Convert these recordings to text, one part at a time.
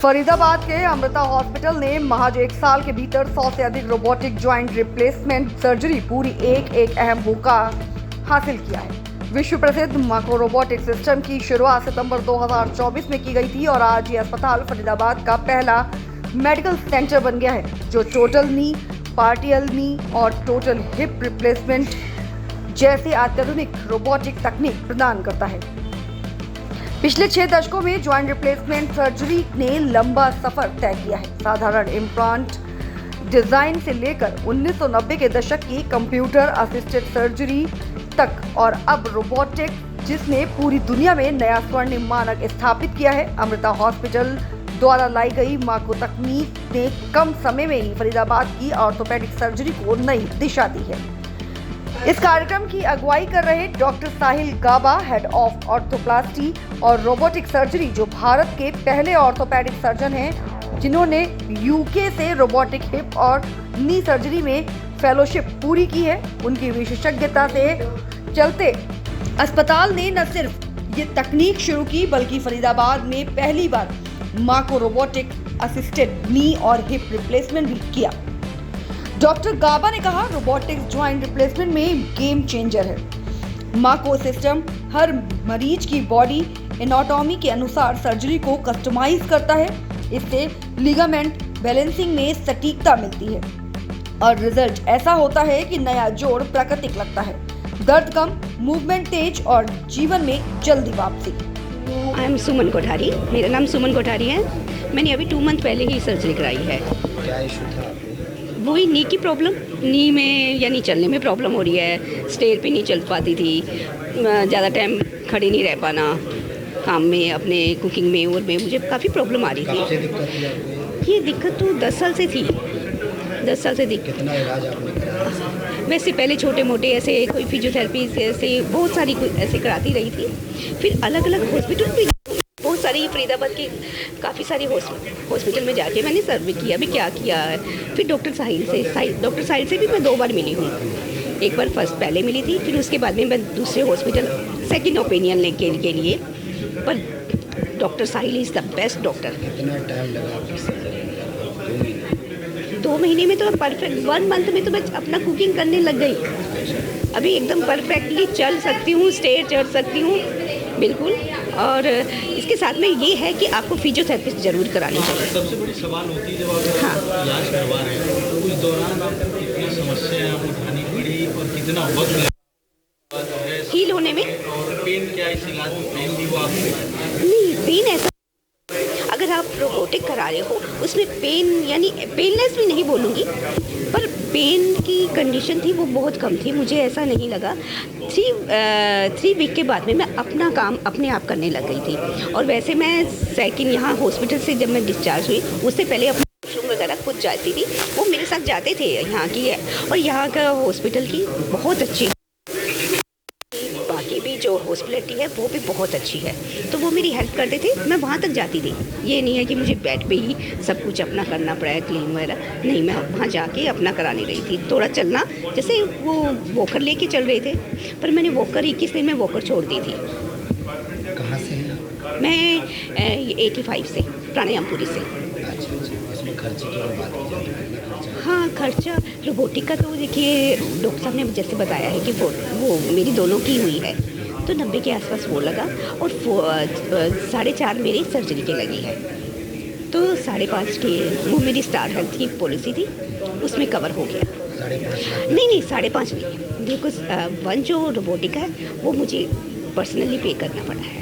फरीदाबाद के अमृता हॉस्पिटल ने महज 1 साल के भीतर 100 से अधिक रोबोटिक ज्वाइंट रिप्लेसमेंट सर्जरी पूरी एक अहम मौका हासिल किया है। विश्व प्रसिद्ध माको रोबोटिक सिस्टम की शुरुआत सितंबर 2024 में की गई थी और आज ये अस्पताल फरीदाबाद का पहला मेडिकल सेंटर बन गया है जो टोटल नी, पार्टियल नी और टोटल हिप रिप्लेसमेंट जैसी अत्याधुनिक रोबोटिक तकनीक प्रदान करता है। पिछले 6 दशकों में ज्वाइंट रिप्लेसमेंट सर्जरी ने लंबा सफर तय किया है। साधारण इम्प्लांट डिजाइन से लेकर 1990 के दशक की कंप्यूटर असिस्टेड सर्जरी तक और अब रोबोटिक जिसने पूरी दुनिया में नया स्वर्णिम मानक स्थापित किया है। अमृता हॉस्पिटल द्वारा लाई गई माको तकनीक ने कम समय में ही फरीदाबाद की ऑर्थोपेडिक सर्जरी को नई दिशा दी है। इस कार्यक्रम की अगुवाई कर रहे doctor Sahil Gaba, head of orthoplasty और रोबोटिक सर्जरी, जो भारत के पहले ऑर्थोपेडिक सर्जन हैं जिन्होंने यूके से रोबोटिक हिप और नी सर्जरी में फेलोशिप पूरी की है। उनकी विशेषज्ञता से चलते अस्पताल ने न सिर्फ ये तकनीक शुरू की बल्कि फरीदाबाद में पहली बार माको रोबोटिक असिस्टेड नी और हिप रिप्लेसमेंट भी किया। डॉक्टर गाबा ने कहा, रोबोटिक्स ज्वाइंट रिप्लेसमेंट में गेम चेंजर है। माको सिस्टम हर मरीज की बॉडी एनाटॉमी के अनुसार सर्जरी को कस्टमाइज करता है। इससे लिगामेंट बैलेंसिंग में सटीकता मिलती है और रिजल्ट ऐसा होता है कि नया जोड़ प्राकृतिक लगता है। दर्द कम, मूवमेंट तेज और जीवन में जल्दी वापसी। आई एम सुमन कोठारी, मेरा नाम सुमन कोठारी है। मैंने अभी 2 मंथ पहले ही सर्जरी कराई है। क्या इशू था आपको? वही नी की प्रॉब्लम, नी में यानी चलने में प्रॉब्लम हो रही है। स्टेयर पे नहीं चल पाती थी, ज़्यादा टाइम खड़ी नहीं रह पाना, काम में, अपने कुकिंग में और में मुझे काफ़ी प्रॉब्लम आ रही कब से थी। दिक्कत थी आपको? ये दिक्कत तो 10 साल से थी। 10 साल से दिक्कत। कितना इलाज आपने कराया? वैसे पहले छोटे मोटे ऐसे कोई फिजियोथेरेपी ऐसे बहुत सारी ऐसे कराती रही थी। फिर अलग अलग हॉस्पिटल भी बहुत सारी, फरीदाबाद के काफ़ी सारी हॉस्पिटल में जाके मैंने सर्वे किया भी, क्या किया है। फिर डॉक्टर साहिल से भी मैं 2 बार मिली हूँ। एक बार फर्स्ट पहले मिली थी, फिर उसके बाद में मैं दूसरे हॉस्पिटल सेकंड ओपिनियन लेने के लिए। पर doctor Sahil is the best doctor. कितना टाइम लगा आपकी सर्जरी में? 2 महीने में तो परफेक्ट, 1 मंथ में तो मैं अपना कुकिंग करने लग गई। अभी एकदम परफेक्टली चल सकती हूँ, स्टेयर चढ़ सकती हूँ बिल्कुल। और इसके साथ में ये है कि आपको फिजियोथेरेपिस्ट जरूर करानी चाहिए। सबसे बड़ी सवाल होती है जब आप इलाज करवा रहे हैं तो उस दौरान आपको कितनी समस्याएं आप उठानी पड़ी और कितना वक्त लगा हील होने में? और पेन, क्या इस इलाज में पेन भी हुआ आपको? नहीं, पेन ऐसा, अगर आप रोबोटिक करा रहे हो उसमें पेन यानी पेनलेस भी नहीं बोलूँगी, पर पेन की कंडीशन थी वो बहुत कम थी। मुझे ऐसा नहीं लगा। 3 वीक के बाद में मैं अपना काम अपने आप करने लग गई थी। और वैसे मैं सेकंड यहाँ हॉस्पिटल से जब मैं डिस्चार्ज हुई उससे पहले अपना वॉशरूम वगैरह खुद जाती थी। वो मेरे साथ जाते थे यहाँ की है। और यहाँ का हॉस्पिटल की बहुत अच्छी, बाकी भी जो हॉस्पिटलिटी है वो भी बहुत अच्छी है, तो वो मेरी हेल्प करते थे। मैं वहाँ तक जाती थी। ये नहीं है कि मुझे बेड पे ही सब कुछ अपना करना पड़ा है, क्लीन वगैरह नहीं, मैं वहाँ जाके अपना कराने रही थी। थोड़ा चलना, जैसे वो वॉकर लेके चल रहे थे, पर मैंने वॉकर 21 दिन में वॉकर छोड़ दी थी। कहाँ से हैं आप? मैं 85 से, प्राणायामपुरी से। अच्छा, इसमें खर्चे की अगर बात की जाए तो कितना खर्चा है? हाँ, खर्चा रोबोटिक का तो देखिए डॉक्टर साहब ने जैसे बताया है कि वो मेरी दोनों की हुई है, तो 90 के आसपास वो लगा और 4.5 मेरी सर्जरी के लगी है। तो 5.5 के वो मेरी स्टार हेल्थ की पॉलिसी थी, उसमें कवर हो गया। 5.5 लाख? नहीं, 5.5 नहीं, देखो 1 जो रोबोटिक है वो मुझे पर्सनली पे करना पड़ा है।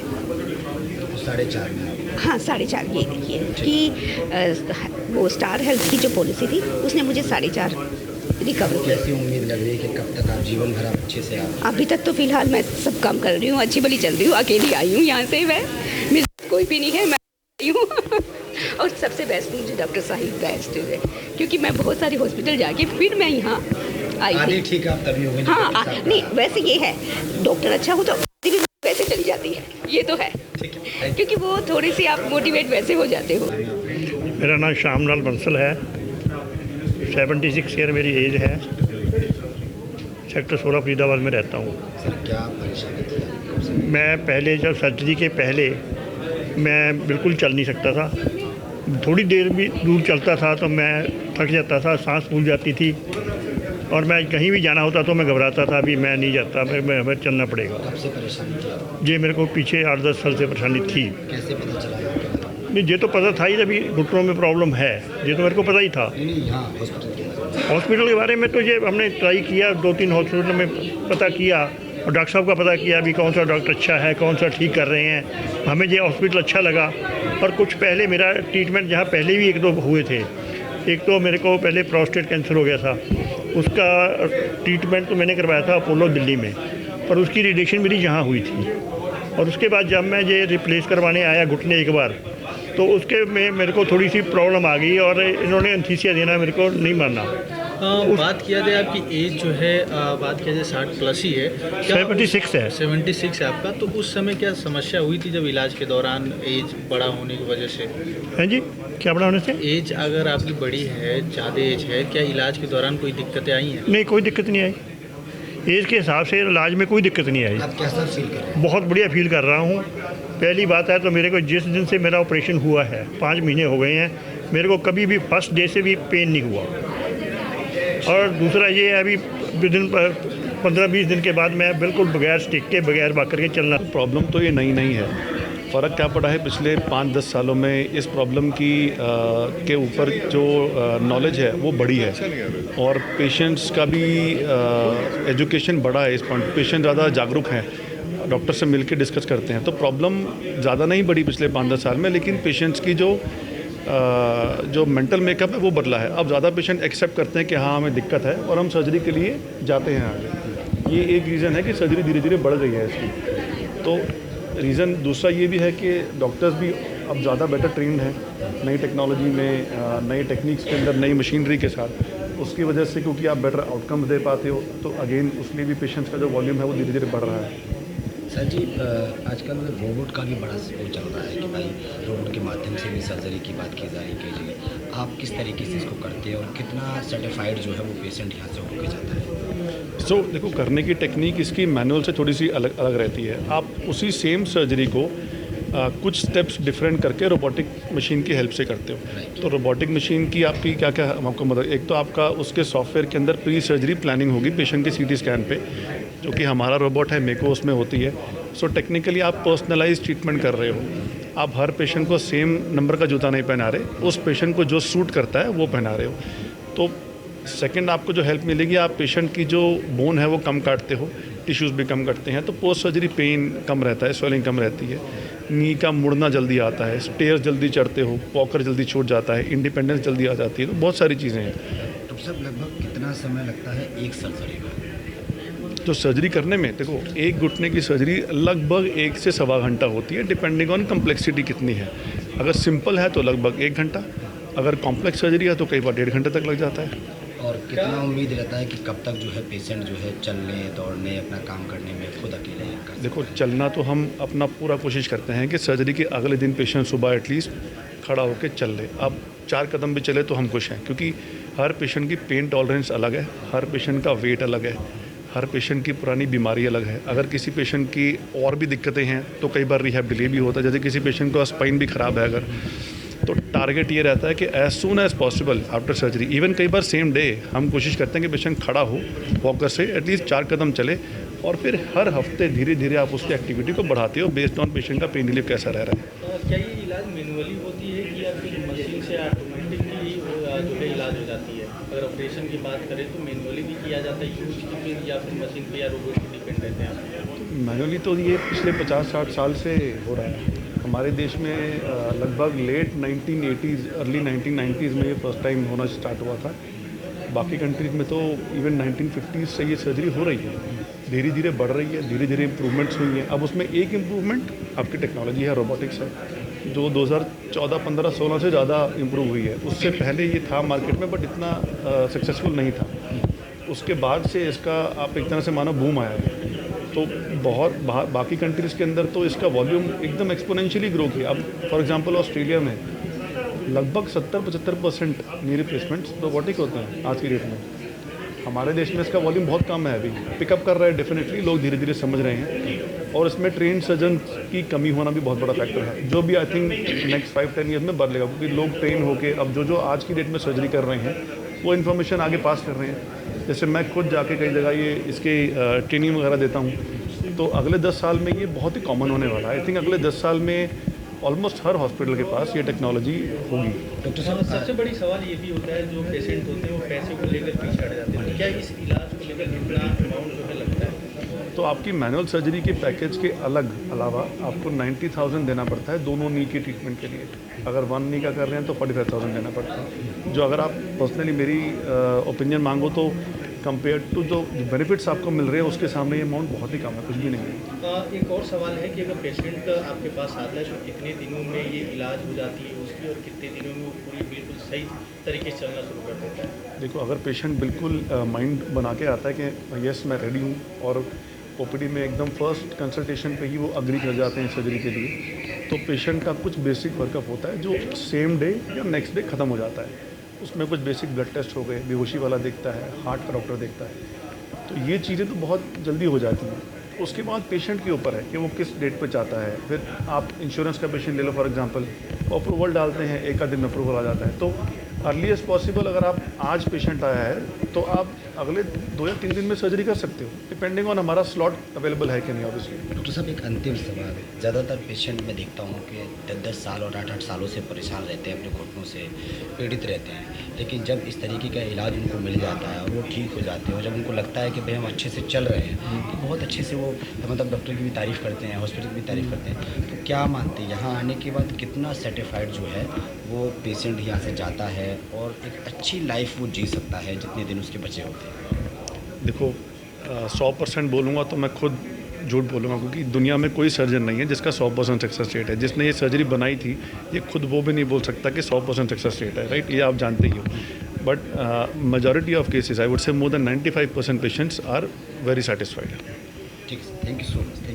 4.5 में? हाँ, 4.5। ये देखिए कि वो स्टार हेल्थ की जो पॉलिसी थी उसने मुझे 4.5 रिकवर किया। कैसी उम्मीद लग रही है कि कब तक आप जीवन भर आप अच्छे से आप? अभी तक तो फिलहाल मैं सब काम कर रही हूँ, अच्छी भली चल रही हूँ। अकेली आई हूँ यहाँ से, मैं, मेरे कोई भी नहीं है, मैं आई हूँ। और सबसे बेस्ट मुझे डॉक्टर साहिल बेस्ट है, क्योंकि मैं बहुत सारे हॉस्पिटल जाके फिर मैं यहाँ आई आधी थी। ठीक आप तभी होंगे? हाँ, नहीं वैसे ये है, डॉक्टर अच्छा हो तो आधी भी वैसे चली जाती है, ये तो है, क्योंकि वो थोड़ी सी आप मोटिवेट वैसे हो जाते हो। मेरा नाम श्यामलाल बंसल है। 76 ईयर मेरी एज है। सेक्टर 16 फरीदाबाद में रहता हूँ। सर, क्या परेशानी थी आपको? मैं पहले जब सर्जरी के पहले मैं बिल्कुल चल नहीं सकता था। थोड़ी देर भी दूर चलता था तो मैं थक जाता था, सांस फूल जाती थी, और मैं कहीं भी जाना होता तो मैं घबराता था, अभी मैं नहीं जाता, हमें चलना पड़ेगा। आपसे परेशानी थी? ये मेरे को पीछे 8-10 साल से परेशानी थी। कैसे पता चला? नहीं, ये तो पता था ही, अभी घुटनों में प्रॉब्लम है, ये तो मेरे को पता ही था। नहीं, यहाँ हॉस्पिटल के बारे में तो ये हमने ट्राई किया, 2-3 हॉस्पिटल में पता किया, और डॉक्टर साहब का पता किया अभी कौन सा डॉक्टर अच्छा है, कौन सा ठीक कर रहे हैं। हमें ये हॉस्पिटल अच्छा लगा। और कुछ पहले मेरा ट्रीटमेंट जहाँ पहले भी 1-2 हुए थे, एक तो मेरे को पहले प्रोस्टेट कैंसर हो गया था, उसका ट्रीटमेंट तो मैंने करवाया था अपोलो दिल्ली में, पर उसकी रेडिएशन मेरी यहाँ हुई थी। और उसके बाद जब मैं ये रिप्लेस करवाने आया घुटने एक बार, तो उसके में मेरे को थोड़ी सी प्रॉब्लम आ गई, और इन्होंने एनेस्थीसिया देना मेरे को नहीं माना। बात किया जाए आपकी एज जो है, बात किया जाए 60+ ही है, 76 है। 76 है आपका। तो उस समय क्या समस्या हुई थी जब इलाज के दौरान, एज बड़ा होने की वजह से? हैं जी, क्या बड़ा होने से? एज अगर आपकी बड़ी है, ज़्यादा एज है, क्या इलाज के दौरान कोई दिक्कतें आई हैं? नहीं, कोई दिक्कत नहीं आई। एज के हिसाब से इलाज में कोई दिक्कत नहीं आई। आप कैसा फील कर रहे हैं? बहुत बढ़िया फील कर रहा हूँ। पहली बात है तो मेरे को जिस दिन से मेरा ऑपरेशन हुआ है, 5 महीने हो गए हैं, मेरे को कभी भी फर्स्ट डे से भी पेन नहीं हुआ। और दूसरा ये है, अभी विदिन 15-20 दिन के बाद मैं बिल्कुल बगैर स्टिक के, बगैर बाकर के चलना। प्रॉब्लम तो ये नई नहीं है। फ़र्क क्या पड़ा है पिछले 5-10 सालों में, इस प्रॉब्लम की के ऊपर जो नॉलेज है वो बढ़ी है, और पेशेंट्स का भी एजुकेशन बढ़ा है। इस पॉइंट पेशेंट ज़्यादा जागरूक हैं, डॉक्टर से मिलकर डिस्कस करते हैं। तो प्रॉब्लम ज़्यादा नहीं बढ़ी पिछले 5-10 साल में, लेकिन पेशेंट्स की जो मेंटल मेकअप है वो बदला है। अब ज़्यादा पेशेंट एक्सेप्ट करते हैं कि हाँ हमें दिक्कत है, और हम सर्जरी के लिए जाते हैं आगे। ये एक रीज़न है कि सर्जरी धीरे धीरे बढ़ गई है इसकी। तो रीज़न दूसरा ये भी है कि डॉक्टर्स भी अब ज़्यादा बेटर ट्रेंड हैं नई टेक्नोलॉजी में, नई टेक्निक्स के अंदर, नई मशीनरी के साथ। उसकी वजह से क्योंकि आप बेटर आउटकम्स दे पाते हो, तो अगेन उसके लिए भी पेशेंट्स का जो वॉल्यूम है वो धीरे धीरे बढ़ रहा है। सर जी, आजकल रोबोट का भी बड़ा वो चल रहा है कि भाई रोबोट के माध्यम से भी सर्जरी की बात की जा रही है कि आप किस तरीके से इसको करते हैं, और कितना सर्टिफाइड जो है वो पेशेंट यहाँ से होकर जाता है? देखो, करने की टेक्निक इसकी मैनुअल से थोड़ी सी अलग अलग रहती है। आप उसी सेम सर्जरी को कुछ स्टेप्स डिफरेंट करके रोबोटिक मशीन की हेल्प से करते हो। तो रोबोटिक मशीन की आपकी क्या क्या आपको मदद, एक तो आपका उसके सॉफ्टवेयर के अंदर प्री सर्जरी प्लानिंग होगी पेशेंट के CT स्कैन पे, जो कि हमारा रोबोट है मेको उसमें होती है। सो टेक्निकली आप पर्सनलाइज ट्रीटमेंट कर रहे हो। आप हर पेशेंट को सेम नंबर का जूता नहीं पहना रहे, उस पेशेंट को जो सूट करता है वो पहना रहे हो। तो सेकंड आपको जो हेल्प मिलेगी, आप पेशेंट की जो बोन है वो कम काटते हो, टिश्यूज़ भी कम करते हैं, तो पोस्ट सर्जरी पेन कम रहता है, स्वेलिंग कम रहती है, नी का मुड़ना जल्दी आता है, स्टेयर्स जल्दी चढ़ते हो, वॉकर जल्दी छूट जाता है, इंडिपेंडेंस जल्दी आ जाती है। तो बहुत सारी चीज़ें हैं। तो सब लगभग कितना समय लगता है एक सर्जरी में? तो सर्जरी करने में देखो, एक घुटने की सर्जरी लगभग 1 से सवा घंटा होती है, डिपेंडिंग ऑन कम्प्लेक्सिटी कितनी है। अगर सिंपल है तो लगभग 1 घंटा, अगर कॉम्प्लेक्स सर्जरी है तो कई बार 1.5 घंटे तक लग जाता है। और कितना उम्मीद रहता है कि कब तक जो है पेशेंट जो है चलने, दौड़ने, अपना काम करने में खुद अकेले कर सकते? देखो, चलना तो हम अपना पूरा कोशिश करते हैं कि सर्जरी के अगले दिन पेशेंट सुबह एटलीस्ट खड़ा होकर चल ले। अब 4 कदम भी चले तो हम खुश हैं, क्योंकि हर पेशेंट की पेन टॉलरेंस अलग है, हर पेशेंट का वेट अलग है, हर पेशेंट की पुरानी बीमारी अलग है। अगर किसी पेशेंट की और भी दिक्कतें हैं तो कई बार रिहैब डिले भी होता है। जैसे किसी पेशेंट का स्पाइन भी ख़राब है अगर, तो टारगेट ये रहता है कि as soon as possible after surgery, even कई बार सेम डे, हम कोशिश करते हैं कि पेशेंट खड़ा हो, वॉकर से एटलीस्ट 4 कदम चले, और फिर हर हफ्ते धीरे धीरे आप उसकी एक्टिविटी को बढ़ाते हो बेस्ड ऑन पेशेंट का पेन रिलीफ कैसा रह रहा है। क्या ये इलाज मैनुअली होती है कि या फिर मशीन से ऑटोमेटिकली जो है इलाज हो जाती है? अगर ऑपरेशन की बात करें तो मैनुअली भी किया जाता है यूज, फिर या फिर मशीन पे या रोबोट पे डिपेंड रहते हैं आप? मैनुअली तो ये पिछले 50-60 साल से हो रहा है हमारे देश में। लगभग लेट 1980s अर्ली 1990s में ये फर्स्ट टाइम होना स्टार्ट हुआ था। बाकी कंट्रीज़ में तो इवन 1950s से ये सर्जरी हो रही है, धीरे धीरे बढ़ रही है, धीरे धीरे इम्प्रूवमेंट्स हुई हैं। अब उसमें एक इम्प्रूवमेंट आपकी टेक्नोलॉजी है, रोबोटिक्स है, जो 2014, 15, 16 से ज़्यादा इम्प्रूव हुई है। उससे पहले ये था मार्केट में, बट इतना सक्सेसफुल नहीं था। उसके बाद से इसका आप एक तरह से मानो बूम आया है। तो बहुत बाकी कंट्रीज़ के अंदर तो इसका वॉल्यूम एकदम एक्सपोनेंशियली ग्रो किया। अब फॉर एग्जांपल ऑस्ट्रेलिया में लगभग 70-75% नी रिप्लेसमेंट्स रोबोटिक होते हैं आज की डेट में। हमारे देश में इसका वॉल्यूम बहुत कम है, अभी पिकअप कर रहा है डेफिनेटली, लोग धीरे धीरे समझ रहे हैं। और इसमें ट्रेन सर्जन की कमी होना भी बहुत बड़ा फैक्टर है, जो भी आई थिंक नेक्स्ट 5-10 ईयर में बदलेगा, क्योंकि लोग ट्रेन होके अब जो आज की डेट में सर्जरी कर रहे हैं वो इन्फॉर्मेशन आगे पास कर रहे हैं। जैसे मैं खुद जाके कई जगह ये इसके ट्रेनिंग वगैरह देता हूँ, तो अगले 10 साल में ये बहुत ही कॉमन होने वाला है। आई थिंक अगले 10 साल में ऑलमोस्ट हर हॉस्पिटल के पास ये टेक्नोलॉजी होगी। डॉक्टर और साहब सबसे बड़ी सवाल ये भी होता है, जो पेशेंट होते हैं वो पैसे को लेकर पीछे हट जाते हैं, तो क्या इस इलाज को लेकर कितना अमाउंट जो है लगता है? तो आपकी मैनुअल सर्जरी के पैकेज के अलावा आपको 90,000 देना पड़ता है दोनों नी के ट्रीटमेंट के लिए। अगर 1 नी का कर रहे हैं तो 45,000 देना पड़ता है, जो अगर आप पर्सनली मेरी ओपिनियन मांगो तो कंपेयर टू जो बेनिफिट्स आपको मिल रहे हैं उसके सामने ये अमाउंट बहुत ही कम है, कुछ भी नहीं है। एक और सवाल है कि अगर पेशेंट आपके पास आता है तो कितने दिनों में ये इलाज हो जाती है उसकी, और कितने दिनों में वो पूरी बिल्कुल सही तरीके से चलना शुरू कर देता है? देखो, अगर पेशेंट बिल्कुल माइंड बना के आता है कि यस मैं रेडी हूँ, और ओपीडी में एकदम फर्स्ट कंसल्टेशन पे ही वो अग्री कर जाते हैं सर्जरी के लिए, तो पेशेंट का कुछ बेसिक वर्कअप होता है जो सेम डे या नेक्स्ट डे ख़त्म हो जाता है। उसमें कुछ बेसिक ब्लड टेस्ट हो गए, बेहोशी वाला देखता है, हार्ट का डॉक्टर देखता है, तो ये चीज़ें तो बहुत जल्दी हो जाती हैं। उसके बाद पेशेंट के ऊपर है कि वो किस डेट पे चाहता है। फिर आप इंश्योरेंस का पेशेंट ले लो फॉर एग्जांपल, अप्रूवल डालते हैं, एक आध दिन में अप्रूवल आ जाता है। तो अर्लीस्ट पॉसिबल अगर आप आज पेशेंट आया है तो आप अगले 2 या 3 दिन में सर्जरी कर सकते हो, डिपेंडिंग ऑन हमारा स्लॉट अवेलेबल है कि नहीं। ऑब्वियसली डॉक्टर साहब एक अंतिम सवाल है। ज़्यादातर पेशेंट मैं देखता हूँ कि 10-10 साल और 8-8 सालों से परेशान रहते हैं, अपने घुटनों से पीड़ित रहते हैं, लेकिन जब इस तरीके का इलाज उनको मिल जाता है और वो ठीक हो जाते हैं, और जब उनको लगता है कि भाई हम अच्छे से चल रहे हैं, तो बहुत अच्छे से वो मतलब डॉक्टर की भी तारीफ़ करते हैं, हॉस्पिटल की भी तारीफ़ करते हैं। तो क्या मानते हैं यहाँ आने के बाद कितना सेटिस्फाइड जो है वो पेशेंट यहाँ से जाता है और एक अच्छी लाइफ वो जी सकता है जितने दिन उसके बचे होते हैं? देखो, 100% बोलूँगा तो मैं खुद झूठ बोलूँगा, क्योंकि दुनिया में कोई सर्जन नहीं है जिसका 100% सक्सेस रेट है। जिसने ये सर्जरी बनाई थी ये खुद वो भी नहीं बोल सकता कि 100% सक्सेस रेट है, राइट? ये आप जानते ही हो। But majority of cases, I would say more than 95% patients are very satisfied. ठीक है, थैंक यू सो मच।